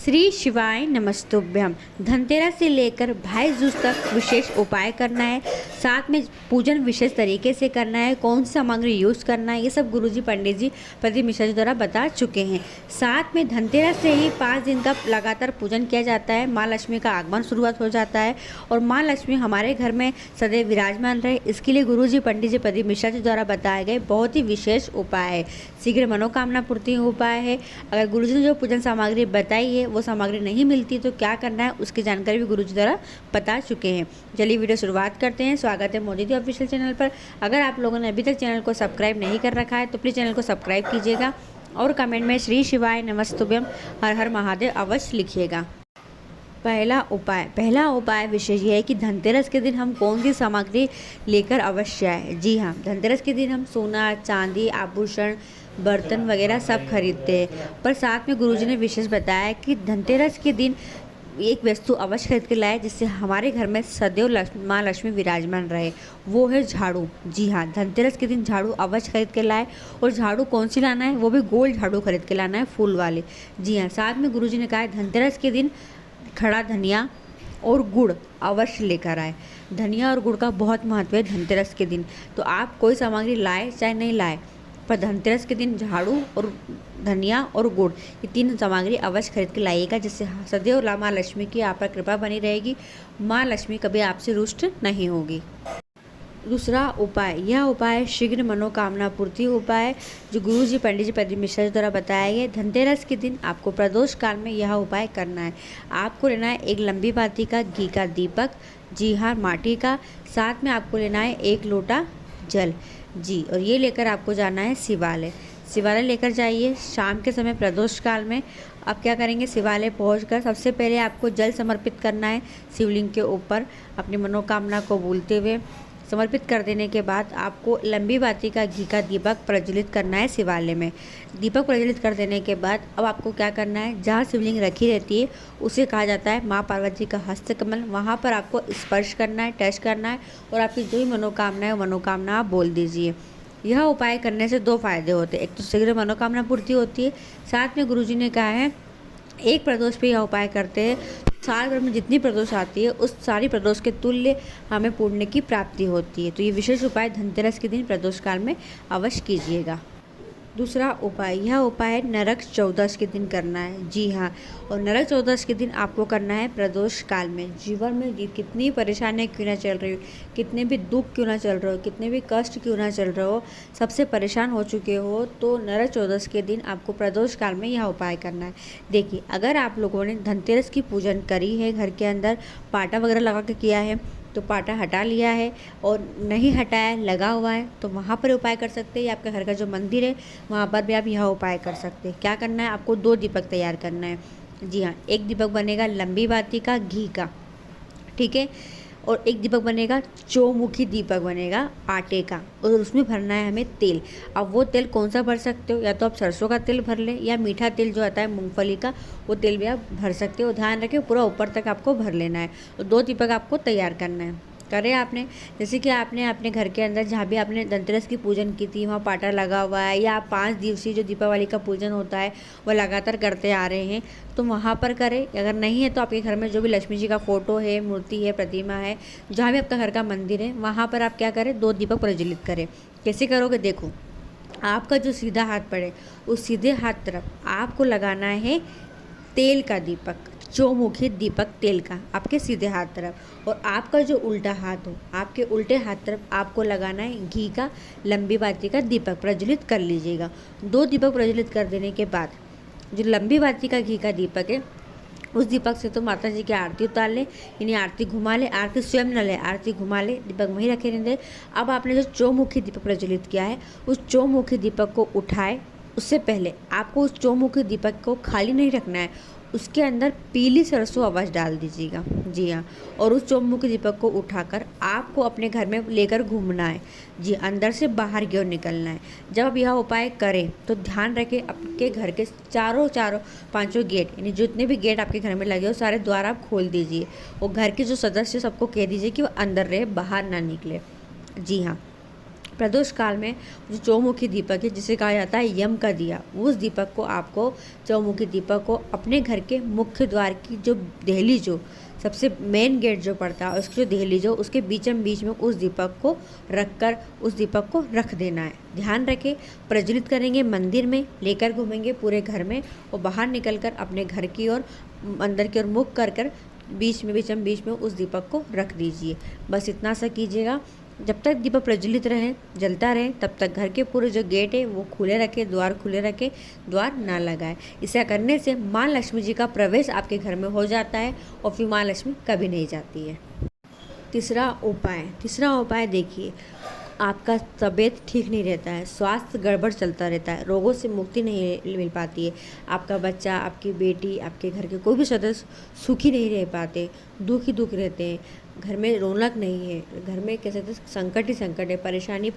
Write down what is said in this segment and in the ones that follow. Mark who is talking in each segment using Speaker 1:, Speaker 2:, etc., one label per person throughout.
Speaker 1: श्री शिवाय नमस्तुभ्यम। धनतेरस से लेकर भाई दूज तक विशेष उपाय करना है, साथ में पूजन विशेष तरीके से करना है, कौन सी सामग्री यूज़ करना है, ये सब गुरुजी पंडित जी प्रदीप मिश्रा जी द्वारा बता चुके हैं। साथ में धनतेरस से ही 5 दिन का लगातार पूजन किया जाता है, माँ लक्ष्मी का आगमन शुरुआत हो जाता है और माँ लक्ष्मी हमारे घर में सदैव विराजमान रहे, इसके लिए गुरुजी पंडित जी प्रदीप मिश्रा जी द्वारा बताए गए बहुत ही विशेष उपाय है। शीघ्र मनोकामना पूर्ति उपाय है। अगर गुरुजी ने जो पूजन सामग्री बताई है वो सामग्री नहीं मिलती तो क्या करना है, उसकी जानकारी भी गुरुजी द्वारा बता चुके हैं। चलिए वीडियो शुरुआत करते हैं। स्वागत है मोदी जी ऑफिशियल चैनल पर। अगर आप लोगों ने अभी तक चैनल को सब्सक्राइब नहीं कर रखा है तो प्लीज़ चैनल को सब्सक्राइब कीजिएगा और कमेंट में श्री शिवाय नमस्तुभ्यम हर हर महादेव अवश्य लिखिएगा। पहला उपाय विशेष ये है कि धनतेरस के दिन हम कौन सी सामग्री लेकर अवश्य आए। जी हाँ, धनतेरस के दिन हम सोना, चांदी, आभूषण, बर्तन वगैरह सब खरीदते हैं, पर साथ में गुरुजी ने विशेष बताया कि धनतेरस के दिन एक वस्तु अवश्य खरीद के लाए जिससे हमारे घर में सदैव माँ लक्ष्मी विराजमान रहे, वो है झाड़ू। जी हाँ, धनतेरस के दिन झाड़ू अवश्य खरीद के लाए और झाड़ू कौन सी लाना है, वो भी गोल झाड़ू खरीद के लाना है, फूल वाले। जी हाँ, साथ में गुरुजी ने कहा है धनतेरस के दिन खड़ा धनिया और गुड़ अवश्य लेकर आए। धनिया और गुड़ का बहुत महत्व है धनतेरस के दिन, तो आप कोई सामग्री लाए चाहे नहीं लाए, पर धनतेरस के दिन झाड़ू और धनिया और गुड़ ये 3 सामग्री अवश्य खरीद के लाइएगा, जिससे सदैव माँ लक्ष्मी की आप पर कृपा बनी रहेगी, माँ लक्ष्मी कभी आपसे रुष्ट नहीं होगी। दूसरा उपाय, यह उपाय शीघ्र मनोकामना पूर्ति उपाय जो गुरुजी पंडित जी प्रदीप मिश्रा जी द्वारा बताया गया। धनतेरस के दिन आपको प्रदोष काल में यह उपाय करना है। आपको लेना है एक लंबी बाती का घी का दीपक, जी हाँ माटी का, साथ में आपको लेना है 1 लोटा जल जी, और ये लेकर आपको जाना है शिवालय लेकर जाइए। शाम के समय प्रदोष काल में आप क्या करेंगे, शिवालय पहुंचकर सबसे पहले आपको जल समर्पित करना है शिवलिंग के ऊपर, अपनी मनोकामना को बोलते हुए समर्पित कर देने के बाद आपको लंबी बाती का घी का दीपक प्रज्वलित करना है शिवालय में। दीपक प्रज्वलित कर देने के बाद अब आपको क्या करना है, जहाँ शिवलिंग रखी रहती है उसे कहा जाता है माँ पार्वती का हस्तकमल, वहाँ पर आपको स्पर्श करना है, टच करना है और आपकी जो भी मनोकामना है मनोकामना आप बोल दीजिए। यह उपाय करने से 2 फायदे होते हैं, एक तो शीघ्र मनोकामना पूर्ति होती है, साथ में गुरुजी ने कहा है एक प्रदोष पे यह उपाय करते हैं साल भर में जितनी प्रदोष आती है उस सारी प्रदोष के तुल्य हमें पुण्य की प्राप्ति होती है। तो ये विशेष उपाय धनतेरस के दिन प्रदोष काल में अवश्य कीजिएगा। दूसरा उपाय, यह उपाय नरक चौदस के दिन करना है। जी हाँ, और नरक चौदस के दिन आपको करना है प्रदोष काल में। जीवन में कितनी परेशानियाँ क्यों ना चल रही हो, कितने भी दुख क्यों ना चल रहे हो, कितने भी कष्ट क्यों ना चल रहे हो, सबसे परेशान हो चुके हो, तो नरक चौदस के दिन आपको प्रदोष काल में यह उपाय करना है। देखिए, अगर आप लोगों ने धनतेरस की पूजन करी है, घर के अंदर पाटा वगैरह लगा के किया है तो पाटा हटा लिया है, और नहीं हटाया लगा हुआ है तो वहाँ पर उपाय कर सकते हैं, या आपके घर का जो मंदिर है वहाँ पर भी आप यह उपाय कर सकते हैं। क्या करना है, आपको 2 दीपक तैयार करना है। जी हाँ, एक दीपक बनेगा लंबी बाती का घी का, ठीक है, और एक दीपक बनेगा चौमुखी दीपक बनेगा आटे का, और उसमें भरना है हमें तेल। अब वो तेल कौन सा भर सकते हो, या तो आप सरसों का तेल भर लें या मीठा तेल जो आता है मूंगफली का, वो तेल भी आप भर सकते हो। ध्यान रखें पूरा ऊपर तक आपको भर लेना है। तो 2 दीपक आपको तैयार करना है। करें आपने, जैसे कि आपने अपने घर के अंदर जहाँ भी आपने धनतेरस की पूजन की थी वहाँ पाटा लगा हुआ है, या आप 5 दिवसीय जो दीपावली का पूजन होता है वो लगातार करते आ रहे हैं तो वहाँ पर करें। अगर नहीं है तो आपके घर में जो भी लक्ष्मी जी का फोटो है, मूर्ति है, प्रतिमा है, जहाँ भी आपका घर का मंदिर है वहाँ पर आप क्या करें, 2 दीपक प्रज्वलित करें। कैसे करोगे, देखो, आपका जो सीधा हाथ पड़े उस सीधे हाथ तरफ आपको लगाना है तेल का दीपक, चौमुखी दीपक तेल का आपके सीधे हाथ तरफ, और आपका जो उल्टा हाथ हो आपके उल्टे हाथ तरफ आपको लगाना है घी का लंबी बाती का दीपक प्रज्वलित कर लीजिएगा। 2 दीपक प्रज्वलित कर देने के बाद जो लंबी बाती का घी का दीपक है उस दीपक से तो माता जी की आरती उतार ले, यानी आरती घुमा ले, आरती स्वयं न ले, आरती घुमा ले, दीपक वहीं रखे रहने दे। अब आपने जो चौमुखी दीपक प्रज्वलित किया है उस चौमुखी दीपक को उठाए, उससे पहले आपको उस चौमुखी दीपक को खाली नहीं रखना है, उसके अंदर पीली सरसों अवश्य डाल दीजिएगा। जी हाँ, और उस चौमुखी दीपक को उठाकर आपको अपने घर में लेकर घूमना है। जी, अंदर से बाहर की ओर निकलना है। जब आप यह उपाय करें तो ध्यान रखें आपके घर के चारों 5 गेट, यानी जितने भी गेट आपके घर में लगे हो सारे द्वार आप खोल दीजिए, और घर के जो सदस्य सबको कह दीजिए कि वो अंदर रहे, बाहर ना निकले। जी हाँ, प्रदोष काल में जो चौमुखी दीपक है, जिसे कहा जाता है यम का दिया, उस दीपक को आपको, चौमुखी दीपक को अपने घर के मुख्य द्वार की जो दहली, जो सबसे मेन गेट जो पड़ता है उसकी जो दहली, जो उसके बीचम बीच में उस दीपक को रखकर उस दीपक को रख देना है। ध्यान रखें, प्रज्वलित करेंगे मंदिर में, लेकर घूमेंगे पूरे घर में और बाहर निकलकर अपने घर की ओर, अंदर की ओर मुख कर कर बीच में, बीचम बीच में उस दीपक को रख दीजिए। बस इतना सा कीजिएगा। जब तक दीपक प्रज्वलित रहे, जलता रहे, तब तक घर के पूरे जो गेट है वो खुले रखे, द्वार खुले रखे, द्वार ना लगाए। ऐसा करने से माँ लक्ष्मी जी का प्रवेश आपके घर में हो जाता है और फिर माँ लक्ष्मी कभी नहीं जाती है। तीसरा उपाय देखिए, आपका तबीयत ठीक नहीं रहता है, स्वास्थ्य गड़बड़ चलता रहता है, रोगों से मुक्ति नहीं मिल पाती है, आपका बच्चा, आपकी बेटी, आपके घर के कोई भी सदस्य सुखी नहीं रह पाते, दुख ही दुख रहते हैं, घर में रौनक नहीं है, घर में कैसे संकट ही संकट है, परेशानी,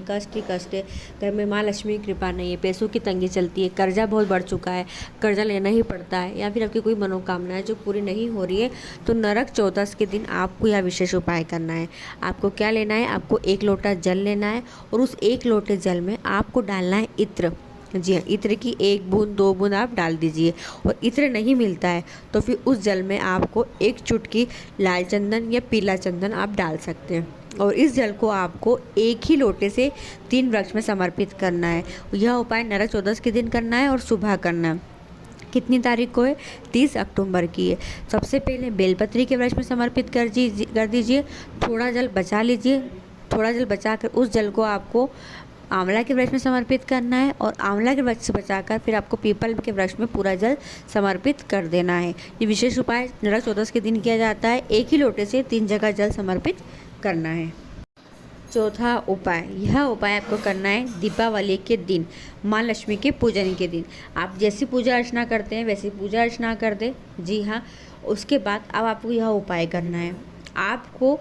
Speaker 1: कष्ट ही कष्ट है, घर में माँ लक्ष्मी की कृपा नहीं है, पैसों की तंगी चलती है, कर्जा बहुत बढ़ चुका है, कर्जा लेना ही पड़ता है, या फिर आपकी कोई मनोकामना है जो पूरी नहीं हो रही है, तो नरक चौदस के दिन आपको यह विशेष उपाय करना है। आपको क्या लेना है? आपको 1 लोटा जल लेना है और उस 1 लोटे जल में आपको डालना है इत्र। जी हाँ, इत्र की 1 बूंद 2 बूंद आप डाल दीजिए। और इत्र नहीं मिलता है तो फिर उस जल में आपको 1 चुटकी लाल चंदन या पीला चंदन आप डाल सकते हैं। और इस जल को आपको एक ही लोटे से 3 वृक्ष में समर्पित करना है। यह उपाय नरक चौदस के दिन करना है और सुबह करना है। कितनी तारीख को है? 30 अक्टूबर की है। सबसे पहले बेलपत्री के वृक्ष में समर्पित कर दीजिए। थोड़ा जल बचा लीजिए। थोड़ा जल बचाकर उस जल को आपको आंवला के वृक्ष में समर्पित करना है और आंवला के वृक्ष से बचाकर फिर आपको पीपल के वृक्ष में पूरा जल समर्पित कर देना है। ये विशेष उपाय नरक चौदस के दिन किया जाता है। एक ही लोटे से 3 जगह जल समर्पित करना है। चौथा उपाय, यह उपाय आपको करना है दीपावली के दिन, माँ लक्ष्मी के पूजन के दिन। आप जैसी पूजा अर्चना करते हैं वैसी पूजा अर्चना कर दे। जी हाँ, उसके बाद अब आपको यह उपाय करना है। आपको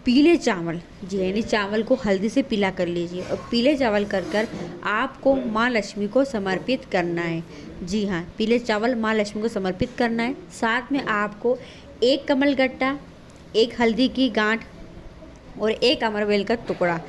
Speaker 1: पीले चावल, जी यानी चावल को हल्दी से पीला कर लीजिए और पीले चावल कर आपको माँ लक्ष्मी को समर्पित करना है। जी हाँ, पीले चावल माँ लक्ष्मी को समर्पित करना है। साथ में आपको 1 कमलगट्टा, 1 हल्दी की गांठ और 1 अमरबेल का टुकड़ा।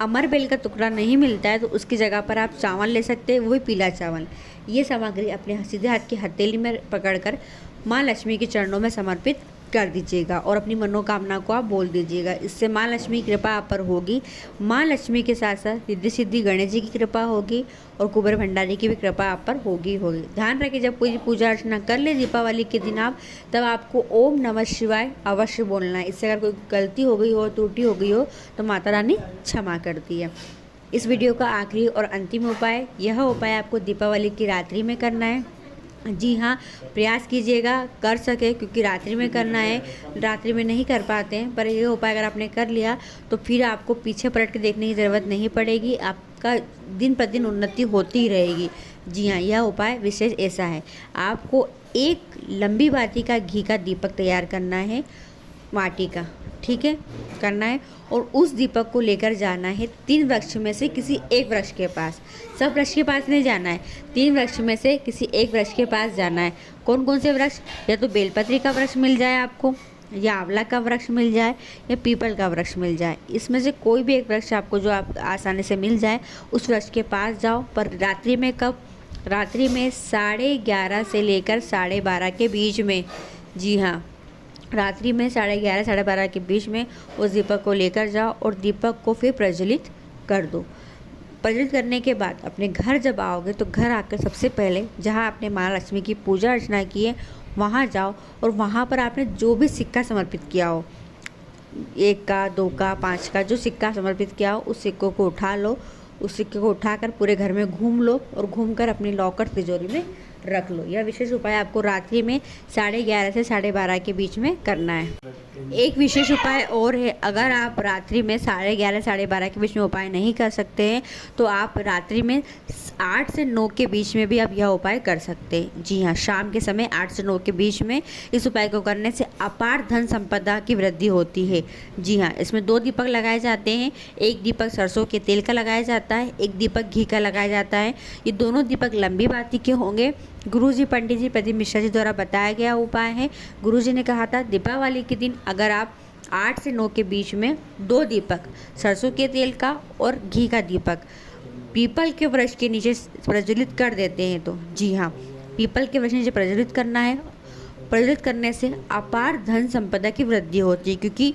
Speaker 1: अमरबेल का टुकड़ा नहीं मिलता है तो उसकी जगह पर आप चावल ले सकते हैं, वही पीला चावल। ये सामग्री अपने सीधे हाथ की हथेली में पकड़कर माँ लक्ष्मी के चरणों में समर्पित कर दीजिएगा और अपनी मनोकामना को आप बोल दीजिएगा। इससे माँ लक्ष्मी की कृपा आप पर होगी। माँ लक्ष्मी के साथ साथ रिद्धि सिद्धि गणेश जी की कृपा होगी और कुबेर भंडारी की भी कृपा आप पर होगी। ध्यान रखिए, जब कोई पूजा अर्चना कर ले दीपावली के दिन आप, तब आपको ओम नमः शिवाय अवश्य बोलना है। इससे अगर कोई गलती हो गई हो, त्रुटि हो गई हो तो माता रानी क्षमा करती है। इस वीडियो का आखिरी और अंतिम उपाय, यह उपाय आपको दीपावली की रात्रि में करना है। जी हाँ, प्रयास कीजिएगा कर सके, क्योंकि रात्रि में करना है, रात्रि में नहीं कर पाते हैं। पर ये उपाय अगर आपने कर लिया तो फिर आपको पीछे पलट के देखने की ज़रूरत नहीं पड़ेगी, आपका दिन प्रतिदिन उन्नति होती ही रहेगी। जी हाँ, यह उपाय विशेष ऐसा है। आपको 1 लंबी बाती का घी का दीपक तैयार करना है, माटी का, ठीक है, करना है। और उस दीपक को लेकर जाना है 3 वृक्ष में से किसी एक वृक्ष के पास। सब वृक्ष के पास नहीं जाना है, 3 वृक्ष में से किसी एक वृक्ष के पास जाना है। कौन कौन से वृक्ष? या तो बेलपत्री का वृक्ष मिल जाए आपको, या आंवला का वृक्ष मिल जाए, या पीपल का वृक्ष मिल जाए। इसमें से कोई भी एक वृक्ष आपको जो आप आसानी से मिल जाए, उस वृक्ष के पास जाओ। पर रात्रि में कब? रात्रि में 11:30 से लेकर 12:30 के बीच में। जी हाँ, रात्रि में 11:30 12:30 के बीच में उस दीपक को लेकर जाओ और दीपक को फिर प्रज्वलित कर दो। प्रज्वलित करने के बाद अपने घर जब आओगे तो घर आकर सबसे पहले जहाँ आपने माँ लक्ष्मी की पूजा अर्चना की है वहाँ जाओ और वहाँ पर आपने जो भी सिक्का समर्पित किया हो, 1 का, 2 का, 5 का, जो सिक्का समर्पित किया हो उस सिक्कों को उठा लो। उस सिक्के को उठाकर पूरे घर में घूम लो और घूमकर अपनी लॉकर तिजोरी में रख लो। यह विशेष उपाय आपको रात्रि में 11:30 से 12:30 के बीच में करना है। एक विशेष उपाय और है, अगर आप रात्रि में 11:30 12:30 के बीच में उपाय नहीं कर सकते हैं तो आप रात्रि में 8 से 9 के बीच में भी आप यह उपाय कर सकते हैं। जी हाँ, शाम के समय 8 से 9 के बीच में इस उपाय को करने से अपार धन संपदा की वृद्धि होती है। जी हाँ, इसमें 2 दीपक लगाए जाते हैं। 1 दीपक सरसों के तेल का लगाया जाता है, 1 दीपक घी का लगाया जाता है। ये दोनों दीपक लंबी बाती के होंगे। गुरुजी पंडित जी प्रदीप मिश्रा जी द्वारा बताया गया उपाय है। गुरुजी ने कहा था दीपावली के दिन अगर आप 8 से 9 के बीच में 2 दीपक सरसों के तेल का और घी का दीपक पीपल के वृक्ष के नीचे प्रज्वलित कर देते हैं। तो जी हाँ, पीपल के वृक्ष के नीचे प्रज्वलित करना है। प्रज्वलित करने से अपार धन संपदा की वृद्धि होती है, क्योंकि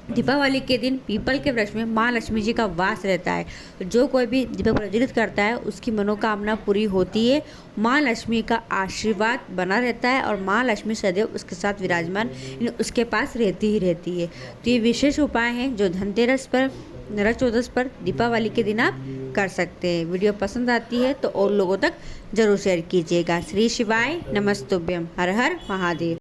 Speaker 1: दीपावली के दिन पीपल के वृक्ष में माँ लक्ष्मी जी का वास रहता है। तो जो कोई भी दीपक प्रज्वलित करता है उसकी मनोकामना पूरी होती है, माँ लक्ष्मी का आशीर्वाद बना रहता है और माँ लक्ष्मी सदैव उसके साथ विराजमान उसके पास रहती ही रहती है। तो ये विशेष उपाय हैं जो धनतेरस पर, नरक चौदस पर, दीपावली के दिन आप कर सकते हैं। वीडियो पसंद आती है तो और लोगों तक जरूर शेयर कीजिएगा। श्री शिवाय नमस्तुभ्यम। हर हर महादेव।